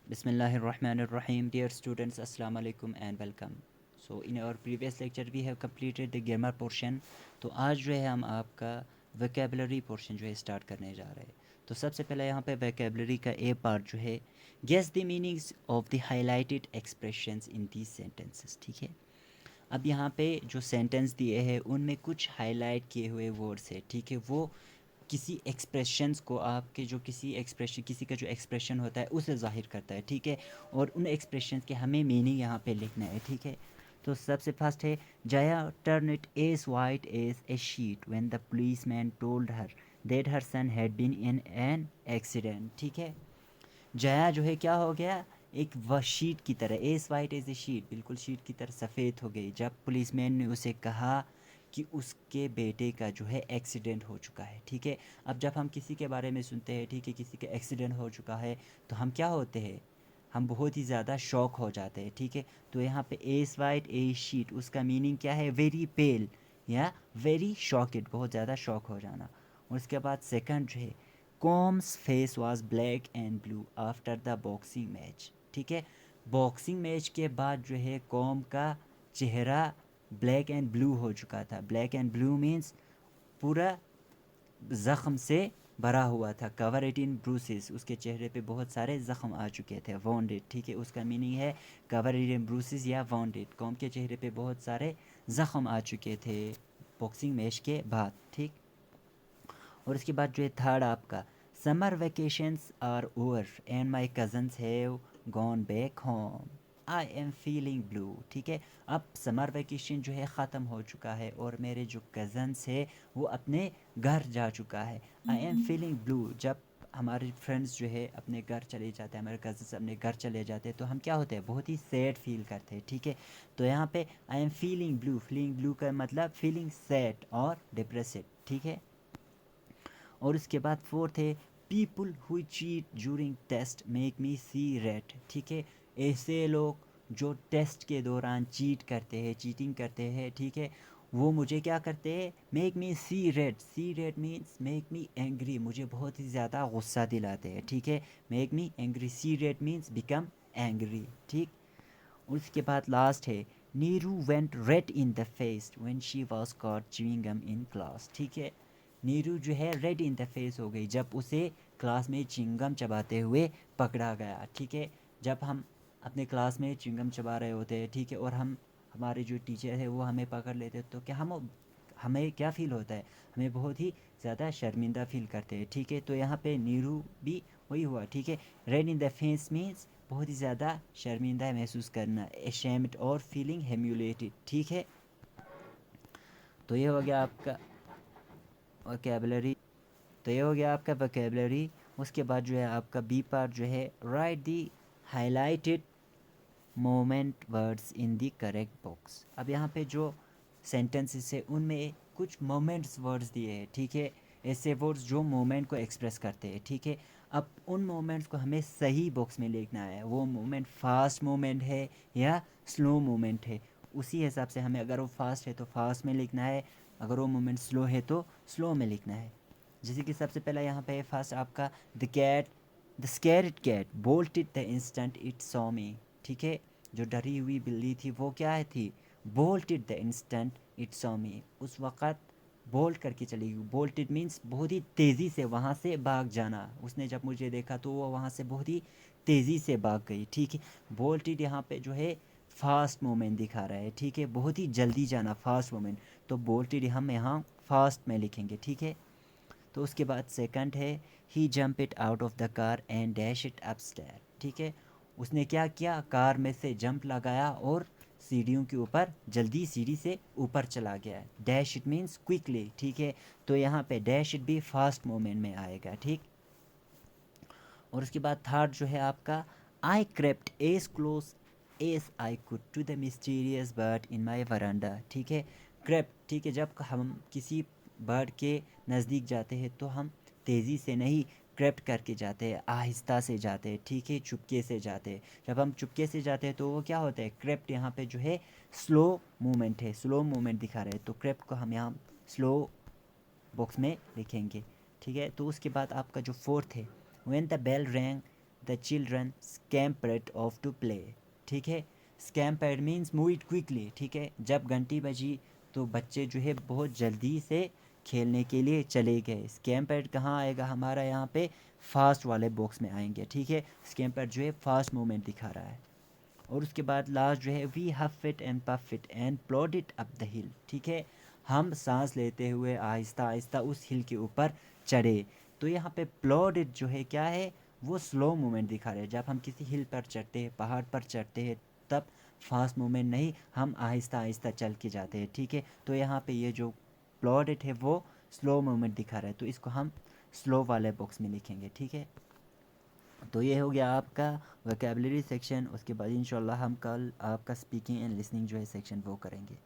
Bismillahirrahmanirrahim. Dear students, Assalamu alaikum and welcome. So in our previous lecture we have completed the grammar portion. तो आज जो है हम आपका vocabulary portion जो है स्टार्ट करने जा रहे हैं. तो सबसे पहले यहाँ पे vocabulary का A पार्ट जो है guess the meanings of the highlighted expressions in these sentences. ठीक है. अब यहाँ पे जो सेंटेंस दिए हैं उनमें कुछ हाईलाइट किए हुए वर्ड्स है. ठीक है. वो किसी एक्सप्रेशंस को आपके जो किसी का जो एक्सप्रेशन होता है उसे ज़ाहिर करता है. ठीक है. और उन एक्सप्रेशंस के हमें मीनिंग यहाँ पे लिखना है. ठीक है. तो सबसे फर्स्ट है Jaya turn it as white as a sheet when the policeman told her that her son had been in an accident. ठीक है. जया जो है क्या हो गया, एक वह शीट की तरह, as white as a sheet, बिल्कुल शीट की तरह सफ़ेद हो गई जब पुलिसमैन ने उसे कहा कि उसके बेटे का जो है एक्सीडेंट हो चुका है. ठीक है. अब जब हम किसी के बारे में सुनते हैं, ठीक है, किसी का एक्सीडेंट हो चुका है, तो हम क्या होते हैं, हम बहुत ही ज़्यादा शॉक हो जाते हैं. ठीक है. तो यहाँ पे एज वाइट एज शीट, उसका मीनिंग क्या है, वेरी पेल या वेरी शॉकेड, बहुत ज़्यादा शॉक हो जाना. और उसके बाद सेकंड जो है कॉम्स face was black and blue after the boxing match. ठीक है. बॉक्सिंग मैच के बाद जो है कॉम का चेहरा ब्लैक एंड ब्लू हो चुका था. ब्लैक एंड ब्लू मीन्स पूरा ज़ख़म से भरा हुआ था. कवर इट इन ब्रूसेस, उसके चेहरे पे बहुत सारे ज़ख़म आ चुके थे. वॉन्डेड. ठीक है. उसका मीनिंग है कवर इट इन ब्रूसेस या वॉन्डेड. कॉम के चेहरे पे बहुत सारे ज़ख़म आ चुके थे बॉक्सिंग मैच के बाद. ठीक. और उसके बाद जो है थर्ड आपका summer vacations are over and my cousins have gone back home I am feeling blue. ठीक है. अब समर वेकेशन जो है ख़त्म हो चुका है और मेरे जो कज़न्स है वो अपने घर जा चुका है. आई एम फीलिंग ब्लू. जब हमारे फ्रेंड्स जो है अपने घर चले जाते हैं, हमारे कज़न्स अपने घर चले जाते हैं, तो हम क्या होते हैं, बहुत ही सैड फील करते हैं. ठीक है. तो यहाँ पे आई एम फीलिंग ब्लू का मतलब फीलिंग सैड और डिप्रेसिव. ठीक है. और उसके बाद फोर्थ है people who cheat during test make me see red. ठीक है. ऐसे लोग जो टेस्ट के दौरान चीट करते हैं, चीटिंग करते हैं, ठीक है, वो मुझे क्या करते हैं, make me see red. See red means make me angry, मुझे बहुत ही ज़्यादा गुस्सा दिलाते हैं. ठीक है. Make me angry. See red means become angry. ठीक. उसके बाद लास्ट है Neeru went red in the face when she was caught chewing gum in class. ठीक है. नीरू जो है रेड इन द फेस हो गई जब उसे क्लास में चिंगम चबाते हुए पकड़ा गया. ठीक है. जब हम अपने क्लास में चिंगम चबा रहे होते हैं, ठीक है, और हम हमारे जो टीचर है वो हमें पकड़ लेते हैं, तो क्या हम हमें क्या फ़ील होता है, हमें बहुत ही ज़्यादा शर्मिंदा फ़ील करते हैं. ठीक है. तो यहाँ पे नीरू भी वही हुआ. ठीक है. Red in the face means बहुत ही ज़्यादा शर्मिंदा महसूस करना, एशेम्ड और फीलिंग हेम्यूलेटेड. ठीक है. तो ये हो गया आपका वोकेबलरी. तो ये हो गया आपका वोकेबलरी. उसके बाद जो है आपका बी पार्ट जो है right the highlighted moment words in the correct box. अब यहाँ पे जो सेंटेंसेस है उनमें कुछ मोमेंट्स वर्ड्स दिए हैं. ठीक है. ऐसे वर्ड्स जो मोमेंट को एक्सप्रेस करते हैं. ठीक है. अब उन मोमेंट्स को हमें सही बॉक्स में लिखना है. वो मोमेंट फास्ट मोमेंट है या स्लो मोमेंट है, उसी हिसाब से हमें, अगर वो फास्ट है तो फास्ट में लिखना है, अगर वो मोमेंट स्लो है तो स्लो में लिखना है. जैसे कि सबसे पहला यहाँ पे फर्स्ट आपका the scared cat bolted the instant it saw me. ठीक है. जो डरी हुई बिल्ली थी वो क्या है थी, bolted the instant it saw मी, उस वक़्त बोल्ट करके चली गई. बोल्टेड मीन्स बहुत ही तेज़ी से वहाँ से भाग जाना. उसने जब मुझे देखा तो वो वहाँ से बहुत ही तेज़ी से भाग गई. ठीक है. बोल्टेड यहाँ पे जो है फास्ट मोमेंट दिखा रहा है. ठीक है. बहुत ही जल्दी जाना, फास्ट मोमेंट. तो बोल्टेड हम यहाँ फास्ट में लिखेंगे. ठीक है. तो उसके बाद सेकंड है he jumped out of the car and dashed upstair. ठीक है. उसने क्या किया, कार में से जंप लगाया और सीढ़ियों के ऊपर जल्दी सीढ़ी से ऊपर चला गया. Dash it means quickly. ठीक है. तो यहाँ पे डैश इट भी फास्ट मोमेंट में आएगा. ठीक. और उसके बाद थर्ड जो है आपका I crept as close as I could to the mysterious bird in my veranda. ठीक है. क्रेप्ट. ठीक है. जब हम किसी बर्ड के नज़दीक जाते हैं तो हम तेज़ी से नहीं, क्रेप्ट करके जाते हैं, आहिस्ता से जाते हैं. ठीक है. चुपके से जाते हैं. जब हम चुपके से जाते हैं तो वो क्या होता है, क्रेप्ट यहाँ पे जो है स्लो मूवमेंट है, स्लो मूवमेंट दिखा रहे हैं, तो क्रेप्ट को हम यहाँ स्लो बॉक्स में लिखेंगे. ठीक है. तो उसके बाद आपका जो फोर्थ है when the bell rang the children scampered off to play. ठीक है, scampered means moved quickly. ठीक है, जब घंटी बजी तो बच्चे जो है बहुत जल्दी से खेलने के लिए चले गए। स्कैम्पर्ड कहाँ आएगा हमारा यहाँ पे, फास्ट वाले बॉक्स में आएंगे। ठीक है, स्कैम्पर्ड जो है फास्ट मूवमेंट दिखा रहा है। और उसके बाद लास्ट जो है we huffed and puffed and plodded up the hill. ठीक है, हम सांस लेते हुए आहिस्ता आहिस्ता उस हिल के ऊपर चढ़े। तो यहाँ पे प्लॉड इट जो है क्या है, वो स्लो मूवमेंट दिखा रहे हैं। जब हम किसी हिल पर चढ़ते हैं, पहाड़ पर चढ़ते हैं, तब फास्ट मूवमेंट नहीं, हम आहिस्ता आहिस्ता चल के जाते हैं। ठीक है, तो यहाँ पे ये जो प्लॉड इट है वो स्लो मूवमेंट दिखा रहा है, तो इसको हम स्लो वाले बॉक्स में लिखेंगे। ठीक है, तो ये हो गया आपका वोकैबुलरी सेक्शन। उसके बाद इंशाल्लाह हम कल आपका स्पीकिंग एंड लिसनिंग जो है सेक्शन वो करेंगे।